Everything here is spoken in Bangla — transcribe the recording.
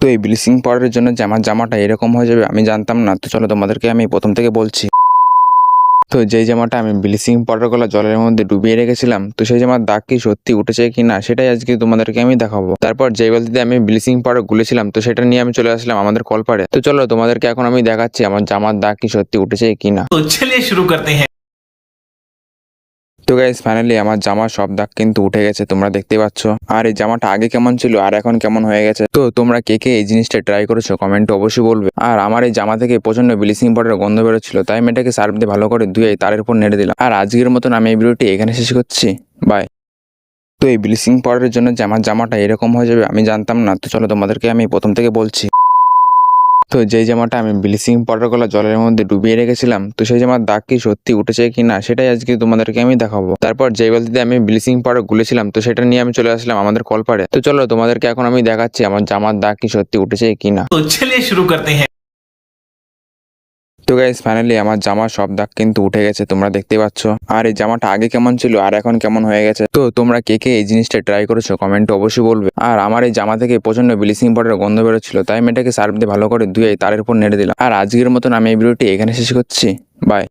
তো এই ব্লিচিং পাউডারের জন্য যে আমার জামাটা এরকম হয়ে যাবে আমি জানতাম না। তো চলো তোমাদেরকে আমি প্রথম থেকে বলছি। তো যেই জামাটা আমি ব্লিচিং পাউডারগুলো জলের মধ্যে ডুবিয়ে রেখেছিলাম, তো সেই জামার দাগ কি সত্যি উঠেছে কিনা সেটাই আজকে তোমাদেরকে আমি দেখাবো। তারপর যেই বালতিতে আমি ব্লিচিং পাউডার গুলেছিলাম, তো সেটা নিয়ে আমি চলে আসলাম আমাদের কলপাড়ে। তো চলো তোমাদেরকে এখন আমি দেখাচ্ছি আমার জামার দাগ কি সত্যি উঠেছে কিনা। तो चलिए शुरू करते हैं। তো গাইস ফাইনালি আমার জামার সব দাগ কিন্তু উঠে গেছে, তোমরা দেখতে পাচ্ছ। আর এই জামাটা আগে কেমন ছিল আর এখন কেমন হয়ে গেছে, তো তোমরা কে কে এই জিনিসটা ট্রাই করেছো কমেন্টে অবশ্যই বলবে। আর আমার এই জামা থেকে প্রচন্ড ব্লিচিং পাউডারের গন্ধ বেরোচ্ছিল, তাই আমি এটাকে সার্ফ দিয়ে ভালো করে ধুয়ে তারের উপর নেড়ে দিলাম। আর আজকের মতন আমি এই ভিডিওটি এখানে শেষ করছি, বাই। তো এই ব্লিচিং পাউডারের জন্য যে আমার জামাটা এরকম হয়ে যাবে আমি জানতাম না। তো চলো তোমাদেরকে আমি প্রথম থেকে বলছি। তো যেই জামাটা আমি ব্লিচিং পাউডারগুলো জলের মধ্যে ডুবিয়ে রেখেছিলাম, তো সেই জামার দাগ কি সত্যি উঠেছে কিনা সেটাই আজকে তোমাদেরকে আমি দেখাবো। তারপর যেই বালতিতে আমি ব্লিচিং পাউডার গুলেছিলাম, তো সেটা নিয়ে আমি চলে আসলাম আমাদের কলপাড়ে। তো চলো তোমাদেরকে এখন আমি দেখাচ্ছি আমার জামার দাগ কি সত্যি উঠেছে কিনা। तो चलिए शुरू करते हैं। তো গাইস ফাইনালি আমার জামার সব দাগ কিন্তু উঠে গেছে, তোমরা দেখতে পাচ্ছ। আর এই জামাটা আগে কেমন ছিল আর এখন কেমন হয়ে গেছে, তো তোমরা কে কে এই জিনিসটা ট্রাই করেছো কমেন্টে অবশ্যই বলবে। আর আমার এই জামা থেকে প্রচন্ড ব্লিচিং পাউডারের গন্ধ বেরোচ্ছিল, তাই আমি এটাকে সার্ফ দিয়ে ভালো করে ধুয়ে তারের উপর নেড়ে দিলাম। আর আজকের মতন আমি এই ভিডিওটি এখানে শেষ করছি, বাই।